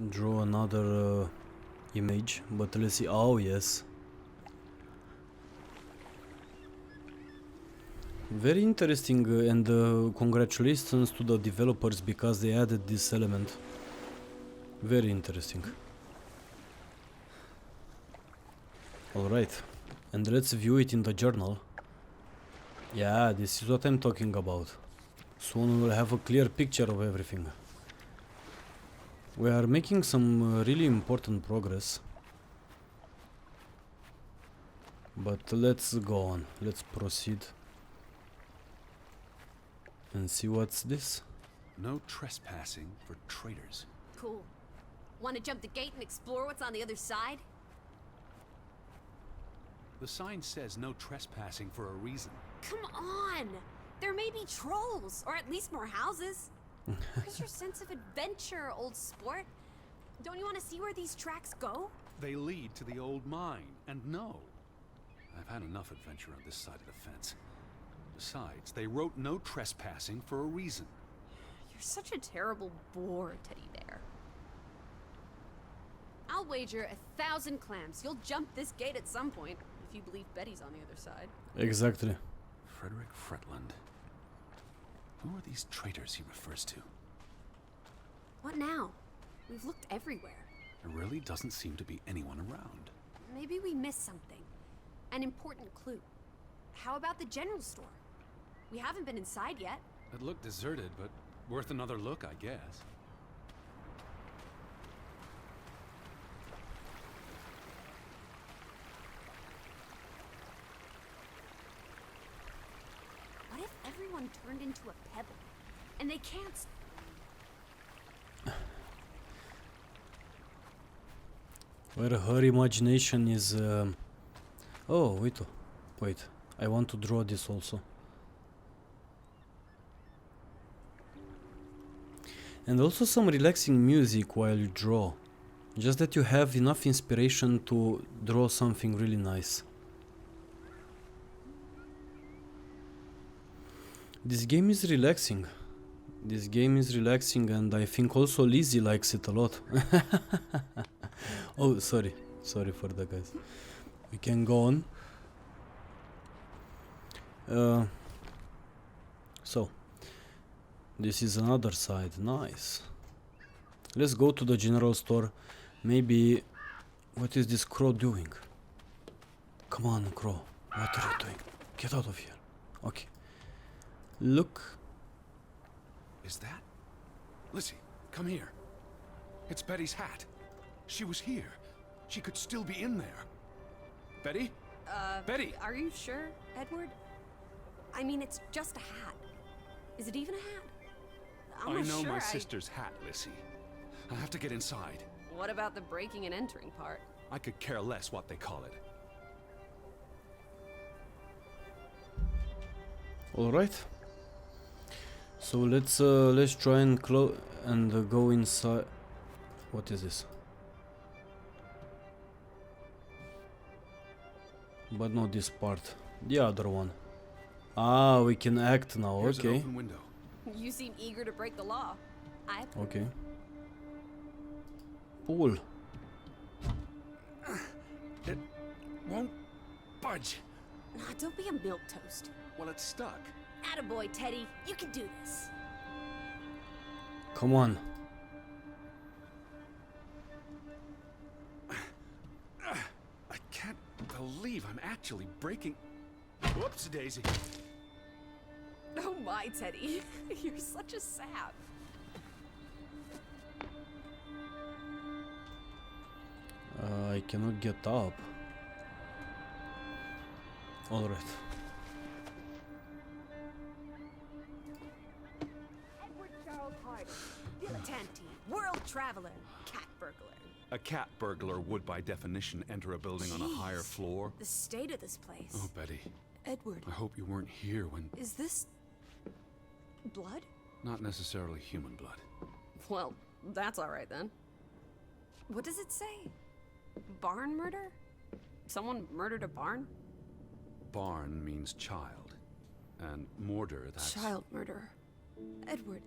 draw another image, but let's see. Oh yes, very interesting, and congratulations to the developers because they added this element. Very interesting. Alright, and let's view it in the journal. Yeah, this is what I'm talking about. Soon we'll have a clear picture of everything. We are making some really important progress. But let's go on. Let's proceed. And see what's this. No trespassing for traitors. Cool. Want to jump the gate and explore what's on the other side? The sign says no trespassing for a reason. Come on! There may be trolls, or at least more houses. Where's your sense of adventure, old sport? Don't you want to see where these tracks go? They lead to the old mine, and no. I've had enough adventure on this side of the fence. Besides, they wrote no trespassing for a reason. You're such a terrible bore, Teddy Bear. I'll wager 1,000 clams you'll jump this gate at some point, if you believe Betty's on the other side. Exactly. Frederick Fretland. Who are these traitors he refers to? What now? We've looked everywhere. There really doesn't seem to be anyone around. Maybe we missed something. An important clue. How about the general store? We haven't been inside yet. It looked deserted, but worth another look, I guess. What if everyone turned into a pebble? And they can't... Where her imagination is... Oh, wait. I want to draw this also. And also some relaxing music while you draw. Just that you have enough inspiration to draw something really nice. This game is relaxing. And I think also Lizzie likes it a lot. Oh, sorry for that, guys. We can go on. So this is another side. Nice. Let's go to the general store. Maybe... What is this crow doing? Come on, crow. What are you doing? Get out of here. Okay. Look. Is that? Lizzie, come here. It's Betty's hat. She was here. She could still be in there. Betty? Betty! Are you sure, Edward? I mean, it's just a hat. Is it even a hat? I'm I not know sure my sister's hat, Lizzie. I have to get inside. What about the breaking and entering part? I could care less what they call it. All right. So let's try and go inside. What is this? But not this part. The other one. Ah, we can act now. Here's Okay. an open window. You seem eager to break the law. I approve. Okay. Pull. It won't budge. Nah, don't be a milquetoast. Well, it's stuck. Attaboy, Teddy. You can do this. Come on. I can't believe I'm actually breaking... Whoops, Daisy. Oh my, Teddy. You're such a sap. I cannot get up. All right. Edward Charles Hardy, dilettante, world traveler, cat burglar. A cat burglar would, by definition, enter a building on a higher Jeez. floor. The state of this place. Oh, Betty. Edward, I hope you weren't here when... is this blood? Not necessarily human blood. Well, that's all right then. What does it say? Barn murder? Someone murdered a barn? Barn means child. And mortar, that's... Child murder. Edward,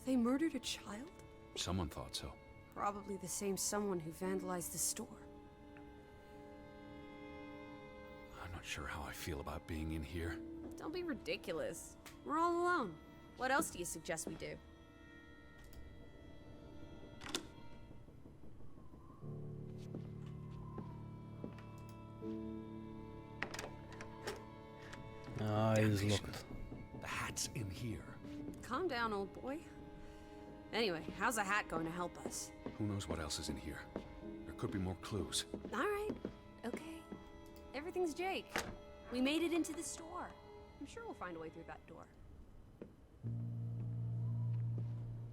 they murdered a child? Someone thought so. Probably the same someone who vandalized the store. I'm not sure how I feel about being in here. Don't be ridiculous. We're all alone. What else do you suggest we do? Ah, it's locked. The hat's in here. Calm down, old boy. Anyway, how's a hat going to help us? Who knows what else is in here? There could be more clues. All right. Okay. Everything's Jake. We made it into the store. I'm sure we'll find a way through that door.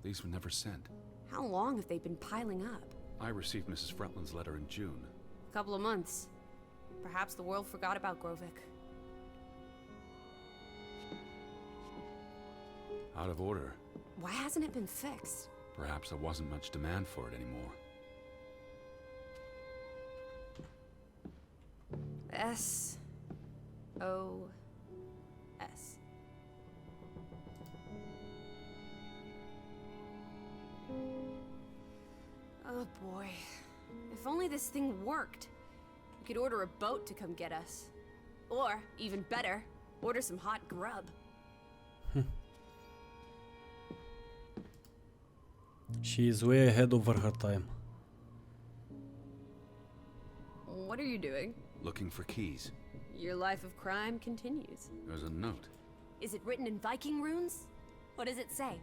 These were never sent. How long have they been piling up? I received Mrs. Fretland's letter in June. A couple of months. Perhaps the world forgot about Grovik. Out of order. Why hasn't it been fixed? Perhaps there wasn't much demand for it anymore. S-O-S. Oh boy. If only this thing worked. We could order a boat to come get us. Or, even better, order some hot grub. She is way ahead over her time. What are you doing? Looking for keys. Your life of crime continues. There's a note. Is it written in Viking runes? What does it say?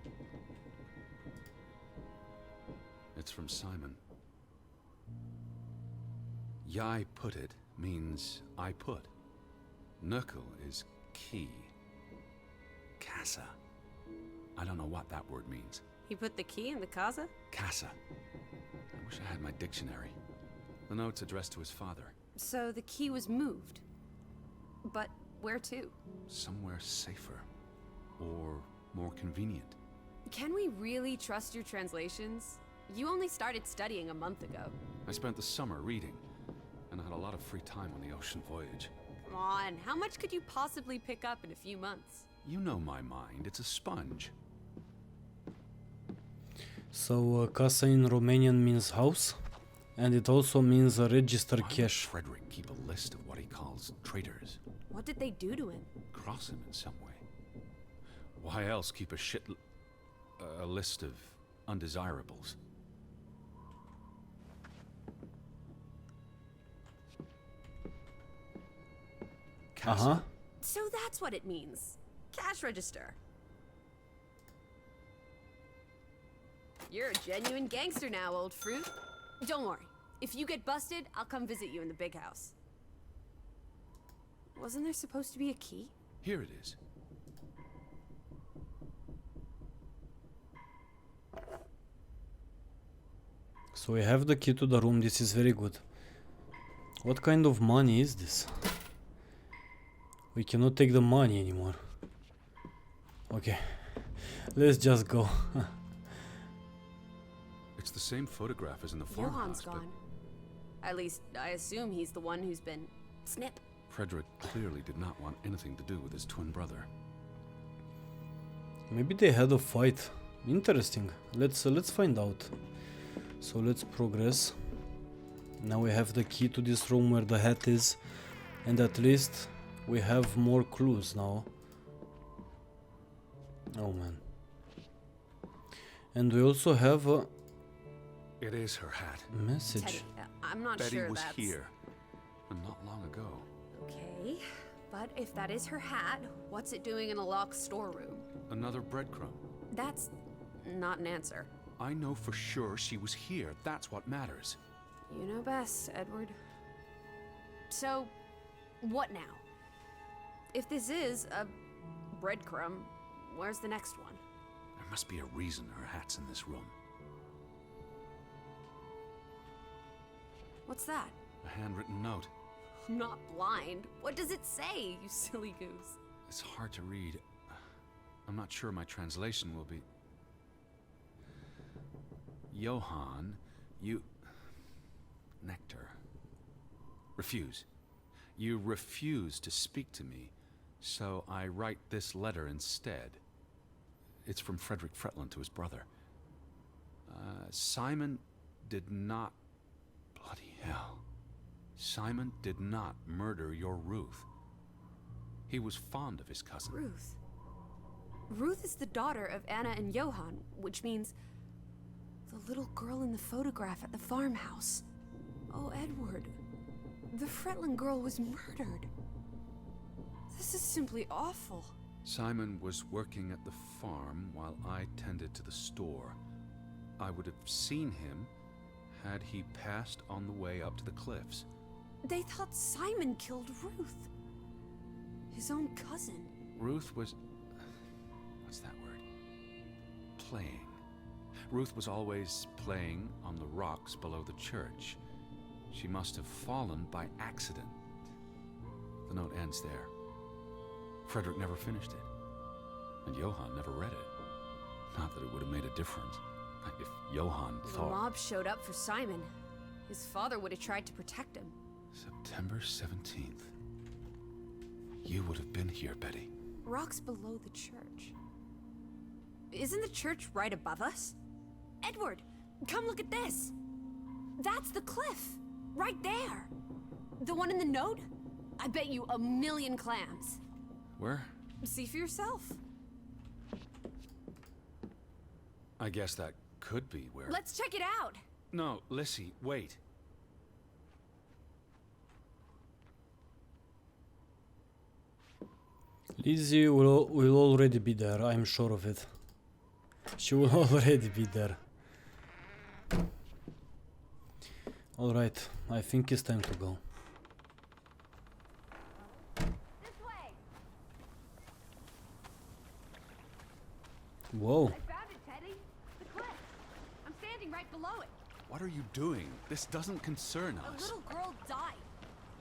It's from Simon. Yai put it means I put. Knuckle is key. Casa. I don't know what that word means. He put the key in the casa? Casa. I wish I had my dictionary. The note's addressed to his father. So the key was moved. But where to? Somewhere safer. Or more convenient. Can we really trust your translations? You only started studying a month ago. I spent the summer reading, and I had a lot of free time on the ocean voyage. Come on, how much could you possibly pick up in a few months? You know my mind, it's a sponge. So, casa in Romanian means house, and it also means a register Why would cash. Frederick keep a list of what he calls traitors? What did they do to him? Cross him in some way. Why else keep a list of undesirables? Uh-huh. So that's what it means. Cash register. You're a genuine gangster now, old fruit. Don't worry. If you get busted, I'll come visit you in the big house. Wasn't there supposed to be a key? Here it is. So we have the key to the room. This is very good. What kind of money is this? We cannot take the money anymore. Okay. Let's just go. It's the same photograph as in the farmhouse. Johan's gone. At least, I assume he's the one who's been... snip. Frederick clearly did not want anything to do with his twin brother. Maybe they had a fight. Interesting. Let's find out. So let's progress. Now we have the key to this room where the hat is, and at least we have more clues now. Oh man. And we also have a It is her hat. message. Teddy, I'm not Betty sure was that's... here, and not long ago. Okay, but if that is her hat, what's it doing in a locked storeroom? Another breadcrumb. That's not an answer. I know for sure she was here. That's what matters. You know best, Edward. So, what now? If this is a breadcrumb, where's the next one? There must be a reason her hat's in this room. What's that? A handwritten note. I'm not blind. What does it say, you silly goose? It's hard to read. I'm not sure my translation will be... Johann, you... Nectar. Refuse. You refuse to speak to me, so I write this letter instead. It's from Frederick Fretland to his brother. Simon did not... Bloody hell. Simon did not murder your Ruth. He was fond of his cousin. Ruth. Ruth is the daughter of Anna and Johann, which means the little girl in the photograph at the farmhouse. Oh, Edward. The Fretland girl was murdered. This is simply awful. Simon was working at the farm while I tended to the store. I would have seen him had he passed on the way up to the cliffs. They thought Simon killed Ruth. His own cousin. Ruth was... what's that word? Playing. Ruth was always playing on the rocks below the church. She must have fallen by accident. The note ends there. Frederick never finished it. And Johann never read it. Not that it would have made a difference. If Johann The thought... mob showed up for Simon. His father would have tried to protect him. September 17th. You would have been here, Betty. Rocks below the church. Isn't the church right above us? Edward, come look at this. That's the cliff. Right there. The one in the note? I bet you 1,000,000 clams. Where? See for yourself. I guess that could be where... Let's check it out. No, Lissy, wait. Lizzie will already be there, I'm sure of it. She will already be there. Alright, I think it's time to go. This way. Whoa. I found it, Teddy. The cliff. I'm standing right below it. What are you doing? This doesn't concern A us. little girl died.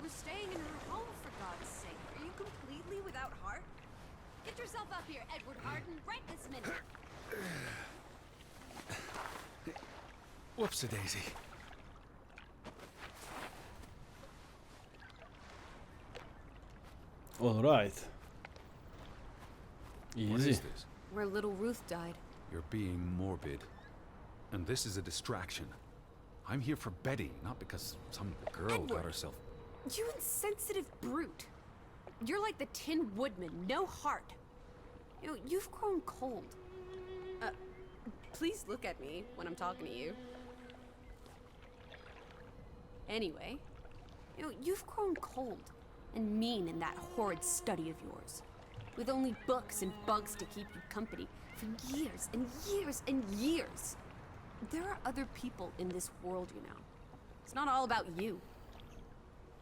We're staying in her home, for God's sake. Are you completely without heart? Get yourself up here, Edward Harden, right this minute. Whoops-a-daisy. Alright. What Easy. is this? Where little Ruth died. You're being morbid. And this is a distraction. I'm here for Betty, not because some girl Edward. got herself... You insensitive brute. You're like the Tin Woodman, no heart. You know, you've grown cold. Please look at me when I'm talking to you. Anyway, you know, you've grown cold and mean in that horrid study of yours. With only books and bugs to keep you company for years and years and years. There are other people in this world, you know. It's not all about you.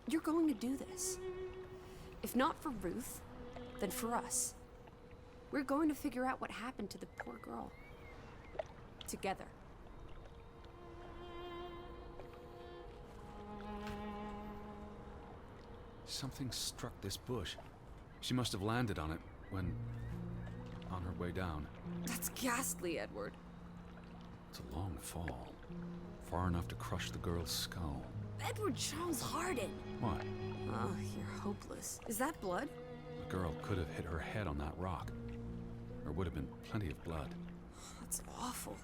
You're going to do this. If not for Ruth, then for us. We're going to figure out what happened to the poor girl. Together. Something struck this bush. She must have landed on it when... on her way down. That's ghastly, Edward. It's a long fall. Far enough to crush the girl's skull. Edward Charles Harden! What? Oh, you're hopeless. Is that blood? The girl could have hit her head on that rock. There would have been plenty of blood. That's awful.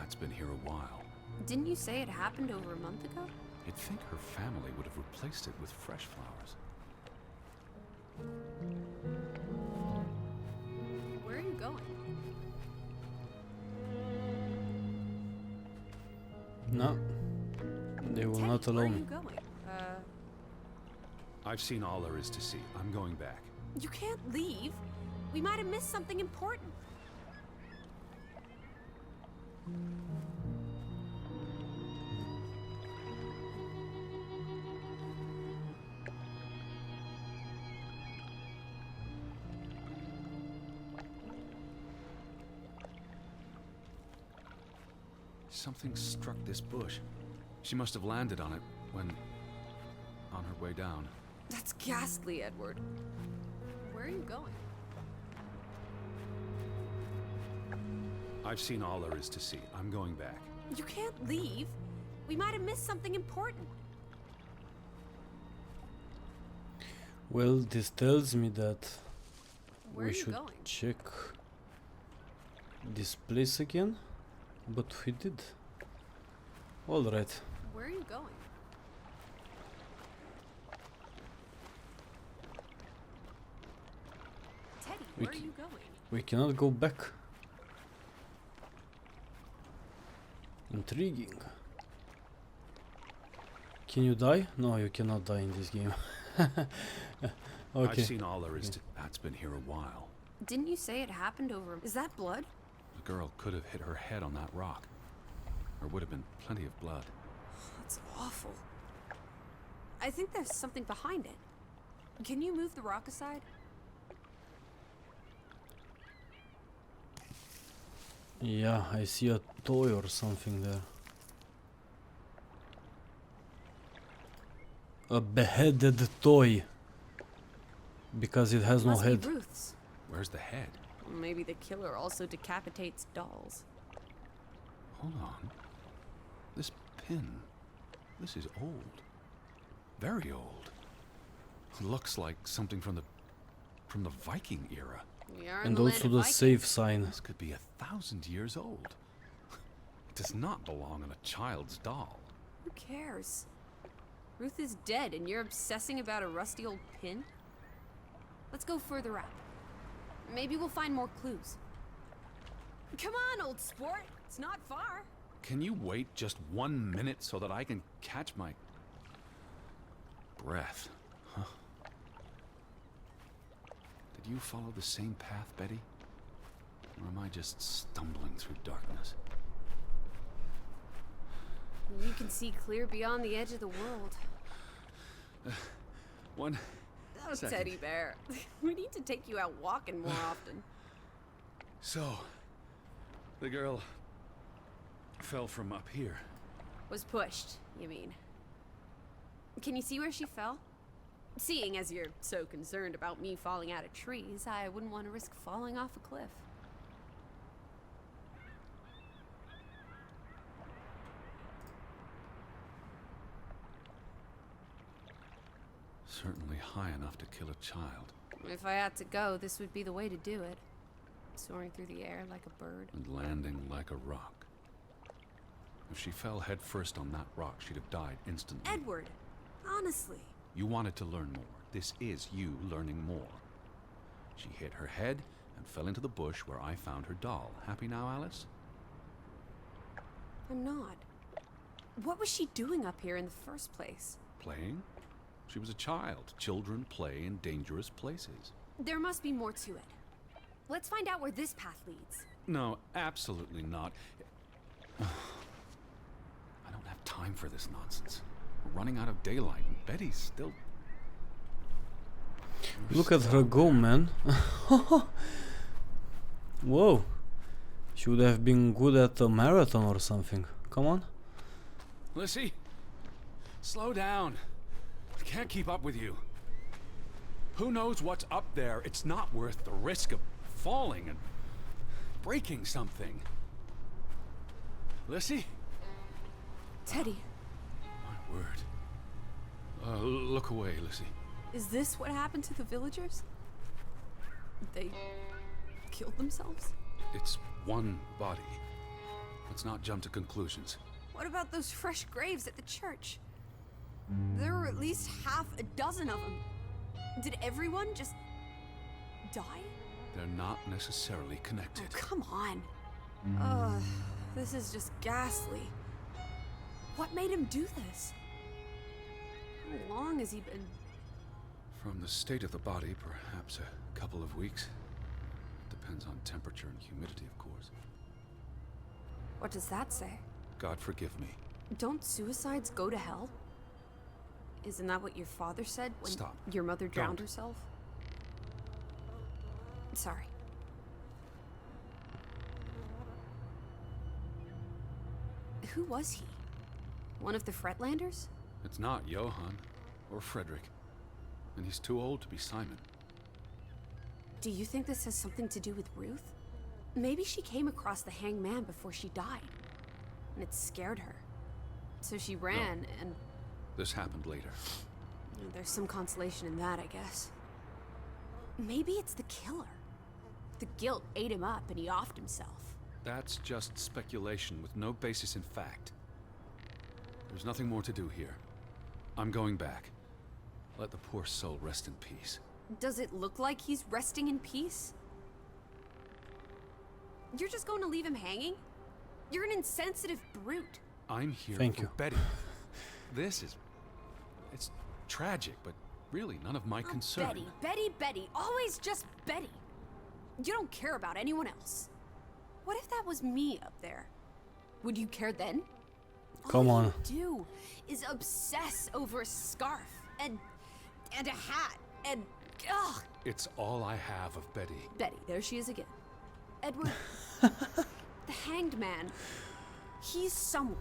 It's been here a while. Didn't you say it happened over a month ago? You'd think her family would have replaced it with fresh flowers. Where are you going? No. They will Teddy, not where allow are me. you going? I've seen all there is to see. I'm going back. You can't leave. We might have missed something important. Something struck this bush. She must have landed on it when... on her way down. That's ghastly, Edward. Where are you going? I've seen all there is to see. I'm going back. You can't leave. We might have missed something important. Well, this tells me that Where we are you should going? check this place again. But we did. Alright. Where are you going? Teddy, where are you going? We cannot go back. Intriguing. Can you die? No, you cannot die in this game. Okay. I've seen all there is to that's been here a while. Didn't you say it happened over... Is that blood? The girl could have hit her head on that rock. There would have been plenty of blood. That's awful. I think there's something behind it. Can you move the rock aside? Yeah, I see a toy or something there. A beheaded toy. Because it has no Must head. be Ruth's. Where's the head? Maybe the killer also decapitates dolls. Hold on. This pin. This is old. Very old. Looks like something from the Viking era. We are in And the land also of the Vikings. save sign. This could be 1,000 years old. It does not belong on a child's doll. Who cares? Ruth is dead and you're obsessing about a rusty old pin? Let's go further up. Maybe we'll find more clues. Come on, old sport. It's not far. Can you wait just 1 minute so that I can catch my breath? Huh? Did you follow the same path, Betty? Or am I just stumbling through darkness? You can see clear beyond the edge of the world. One Oh, second. Teddy bear. We need to take you out walking more often. So, the girl fell from up here. Was pushed, you mean. Can you see where she fell? Seeing as you're so concerned about me falling out of trees, I wouldn't want to risk falling off a cliff. Certainly high enough to kill a child. If I had to go, this would be the way to do it. Soaring through the air like a bird. And landing like a rock. If she fell headfirst on that rock, she'd have died instantly. Edward, honestly. You wanted to learn more. This is you learning more. She hit her head and fell into the bush where I found her doll. Happy now, Alice? I'm not. What was she doing up here in the first place? Playing? She was a child. Children play in dangerous places. There must be more to it. Let's find out where this path leads. No, absolutely not. I don't have time for this nonsense. We're running out of daylight, and Betty's still... Look at her go, man. Whoa. She would have been good at a marathon or something. Come on. Lissy, slow down. I can't keep up with you. Who knows what's up there? It's not worth the risk of falling and breaking something. Lissy? Teddy, My word. Look away, Lissy. is this what happened to the villagers? They killed themselves? It's one body. Let's not jump to conclusions. What about those fresh graves at the church? There were at least half a dozen of them. Did everyone just die? They're not necessarily Oh, connected. come on. Ugh, this is just ghastly. What made him do this? How long has he been... From the state of the body, perhaps a couple of weeks. Depends on temperature and humidity, of course. What does that say? God forgive me. Don't suicides go to hell? Isn't that what your father said when Stop. your mother drowned Don't. herself? Sorry. Who was he? One of the Fretlanders? It's not Johann or Frederick. And he's too old to be Simon. Do you think this has something to do with Ruth? Maybe she came across the hanged man before she died, and it scared her. So she ran, and This happened later. there's some consolation in that, I guess. Maybe it's the killer. The guilt ate him up, and he offed himself. That's just speculation with no basis in fact. There's nothing more to do here. I'm going back. Let the poor soul rest in peace. Does it look like he's resting in peace? You're just going to leave him hanging? You're an insensitive brute. I'm here Thank for you. Betty. It's tragic, but really none of my concern. Betty, Betty, Betty. Always just Betty. You don't care about anyone else. What if that was me up there? Would you care then? Come All on. you do is obsess over a scarf and a hat and ugh. It's all I have of Betty. Betty, there she is again. Edward, the hanged man, he's someone.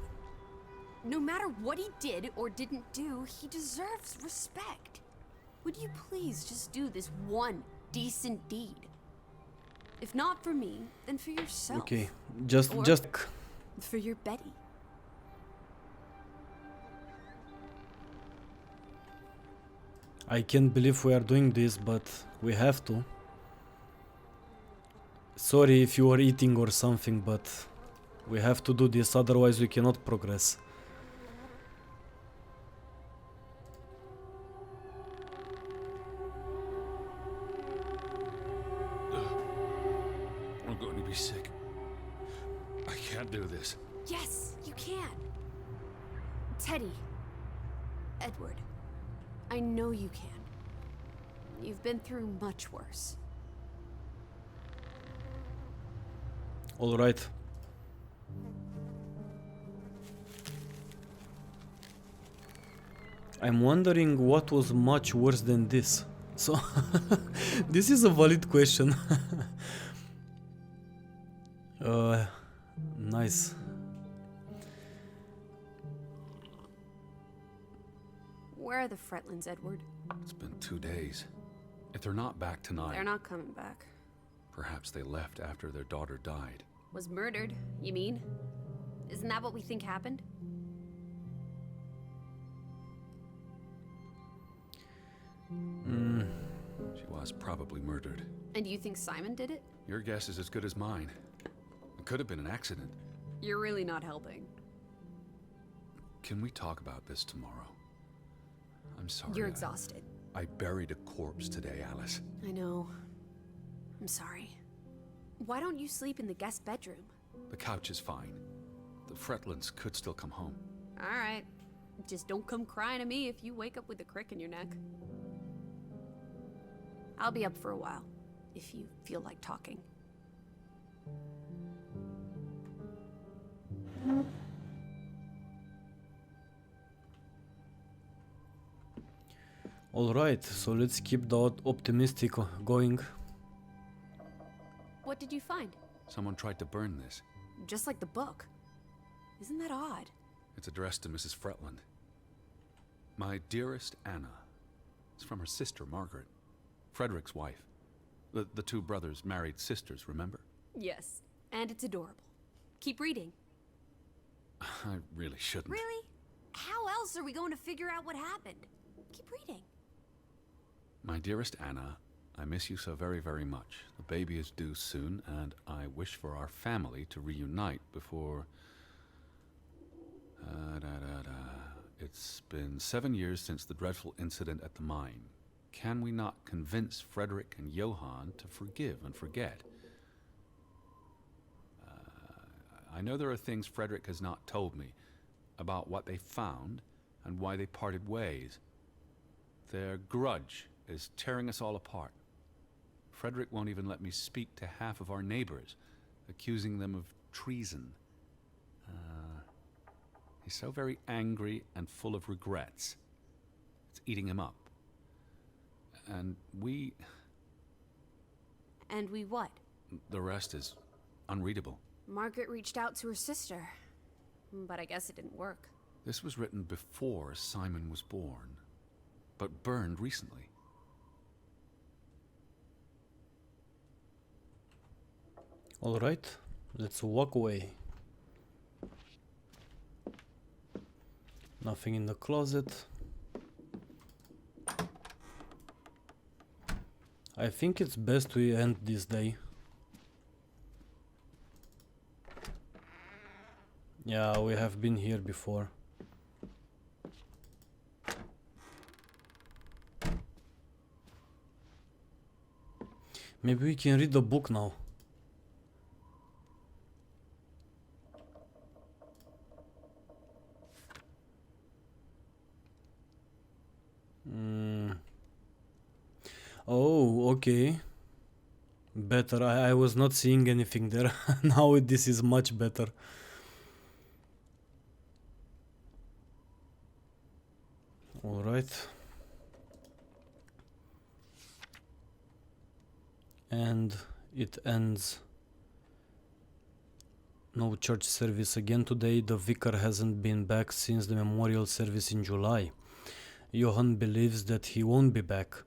No matter what he did or didn't do, he deserves respect. Would you please just do this one decent deed? If not for me, then for yourself. Okay, Or- just For your Betty. I can't believe we are doing this, but we have to. Sorry if you are eating or something, but we have to do this, otherwise we cannot progress. I'm going to be sick. I can't do this. Yes, you can. Teddy. Edward. I know you can. You've been through much worse. All right. I'm wondering what was much worse than this. So, this is a valid question. Nice. Where are the Fretlands, Edward? It's been 2 days. If they're not back tonight, They're not coming back. perhaps they left after their daughter died. Was murdered, you mean? Isn't that what we think happened? She was probably murdered. And you think Simon did it? Your guess is as good as mine. It could have been an accident. You're really not helping. Can we talk about this tomorrow? I'm sorry. You're exhausted. I buried a corpse today, Alice. I know. I'm sorry. Why don't you sleep in the guest bedroom? The couch is fine. The Fretlands could still come home. All right. Just don't come crying to me if you wake up with a crick in your neck. I'll be up for a while, if you feel like talking. Alright, so let's keep the optimistic going. What did you find? Someone tried to burn this. Just like the book. Isn't that odd? It's addressed to Mrs. Fretland. My dearest Anna. It's from her sister, Margaret. Frederick's wife. The two brothers married sisters, remember? Yes, and it's adorable. Keep reading. I really shouldn't. Really? How else are we going to figure out what happened? Keep reading. My dearest Anna, I miss you so very, very much. The baby is due soon, and I wish for our family to reunite before... It's been 7 years since the dreadful incident at the mine. Can we not convince Frederick and Johann to forgive and forget? I know there are things Frederick has not told me about what they found and why they parted ways. Their grudge is tearing us all apart. Frederick won't even let me speak to half of our neighbors, accusing them of treason. He's so very angry and full of regrets. It's eating him up. And we... And we what? The rest is unreadable. Margaret reached out to her sister, but I guess it didn't work. This was written before Simon was born, but burned recently. Alright, let's walk away. Nothing in the closet. I think it's best we end this day. Yeah, we have been here before. Maybe we can read the book now. Oh, okay. Better. I was not seeing anything there. Now this is much better. All right. And it ends. No church service again today. The vicar hasn't been back since the memorial service in July. Johan believes that he won't be back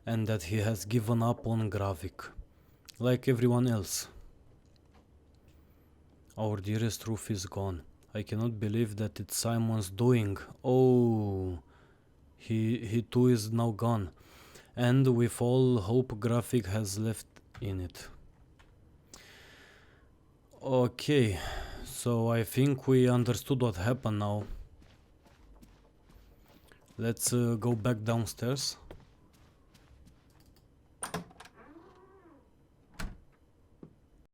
and that he has given up on Gravik, like everyone else. Our dearest Ruth is gone. I cannot believe that it's Simon's doing. Oh, he too is now gone. And with all hope Gravik has left in it. Okay, so I think we understood what happened now. Let's go back downstairs.